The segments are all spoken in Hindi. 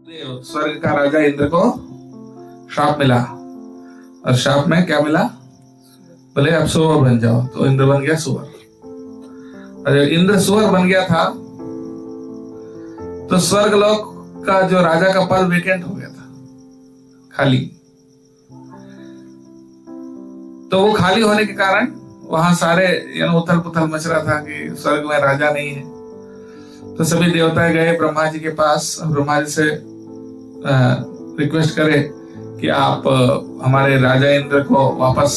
स्वर्ग का राजा इंद्र को श्राप मिला, और श्राप में क्या मिला, बोले अब सुअर बन जाओ। तो इंद्र बन गया सुअर। और जब इंद्र सुअर बन गया था तो स्वर्गलोक का जो राजा का पद वेकेंट हो गया था, खाली। तो वो खाली होने के कारण वहां सारे उथल पुथल मच रहा था कि स्वर्ग में राजा नहीं है। तो सभी देवता गए ब्रह्मा जी के पास, ब्रह्मा जी से रिक्वेस्ट करे कि आप हमारे राजा इंद्र को वापस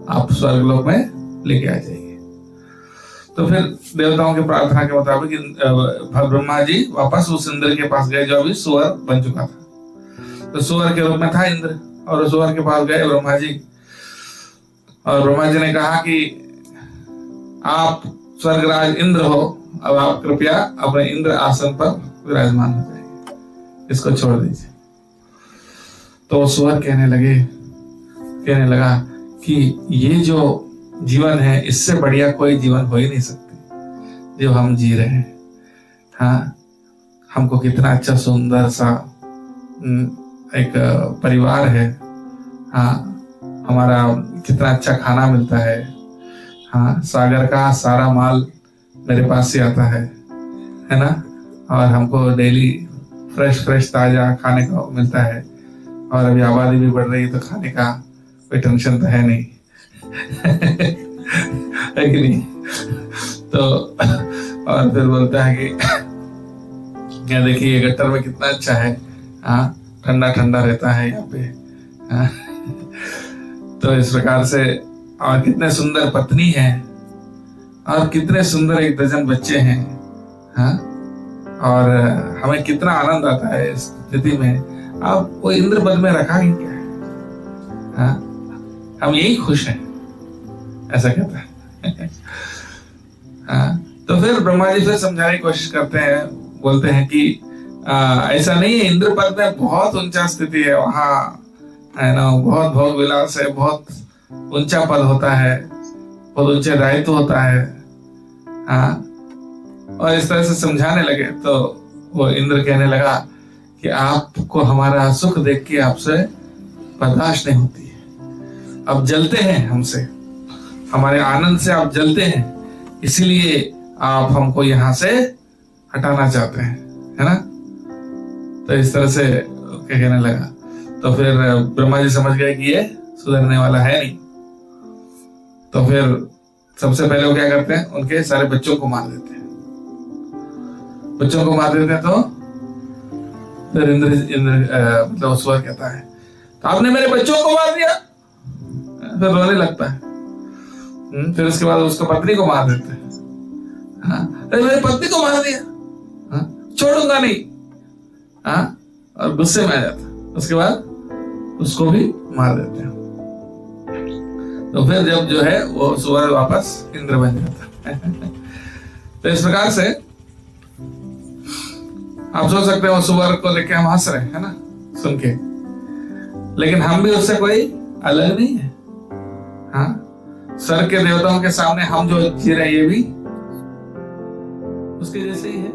आप स्वर्गलोक में लेके आ जाइए। तो फिर देवताओं की प्रार्थना के मुताबिक ब्रह्मा जी वापस उस इंद्र के पास गए जो अभी सुअर बन चुका था। तो सुअर के रूप में था इंद्र, और सुअर के पास गए ब्रह्मा जी, और ब्रह्मा जी ने कहा कि आप स्वर्गराज इंद्र हो, अब आप कृपया अपने इंद्र आसन पर विराजमान हो जाइए, इसको छोड़ दीजिए। तो सुअर कहने लगा कि ये जो जीवन है इससे बढ़िया कोई जीवन हो ही नहीं सकती जो हम जी रहे हैं। हाँ, हमको कितना अच्छा सुंदर सा एक परिवार है। हाँ, हमारा कितना अच्छा खाना मिलता है। हाँ, सागर का सारा माल मेरे पास से आता है ना, और हमको डेली फ्रेश ताजा खाने को मिलता है, और अभी आबादी भी बढ़ रही है तो खाने का कोई टेंशन तो है नहीं है कि नहीं। तो और फिर बोलता है कि क्या देखिए गट्टर में कितना अच्छा है, हाँ, ठंडा ठंडा रहता है यहाँ पे। हाँ, तो इस प्रकार से, और कितने सुंदर पत्नी है, और कितने सुंदर 1 डजन बच्चे हैं। हाँ, और हमें कितना आनंद आता है इस स्थिति में। अब वो इंद्र पद में रखा ही क्या है। हाँ, हम यही खुश हैं, ऐसा कहता है। हाँ, तो फिर ब्रह्मा जी फिर समझाने की कोशिश करते हैं, बोलते हैं कि ऐसा नहीं है, इंद्र पद में बहुत ऊंचा स्थिति है, वहां है ना, बहुत भोग विलास है, बहुत ऊंचा पद होता है, बहुत ऊंचे दायित्व होता है। हाँ, और इस तरह से समझाने लगे तो वो इंद्र कहने लगा कि आपको हमारा सुख देख के आपसे बर्दाश्त नहीं होती है, अब जलते हैं हमसे, हमारे आनंद से आप जलते हैं, इसीलिए आप हमको यहां से हटाना चाहते हैं, है ना। तो इस तरह से कहने लगा। तो फिर ब्रह्मा जी समझ गए कि ये सुधरने वाला है नहीं। तो फिर सबसे पहले वो क्या करते हैं, उनके सारे बच्चों को मार देते हैं। बच्चों को मार देते हैं तो फिर इंद्र मतलब सुअर कहता है तो आपने मेरे बच्चों को मार दिया, फिर रोने लगता है। फिर उसके बाद उसको पत्नी को मार देते हैं। हाँ, मेरी पत्नी को मार दिया, हाँ, छोड़ूंगा नहीं। हाँ, और गुस्से में आ जाता है। उसके बाद उसको भी मार देते हैं। तो फिर जब जो है वो सुअर वापस इंद्र बन जाता है। तो इस प्रकार से आप सोच सकते हो सुअर को लेके हम हंस रहे हैं ना सुन के, लेकिन हम भी उससे कोई अलग नहीं है। हाँ, स्वर्ग के देवताओं के सामने हम जो जी रहे हैं ये भी उसके जैसे ही है।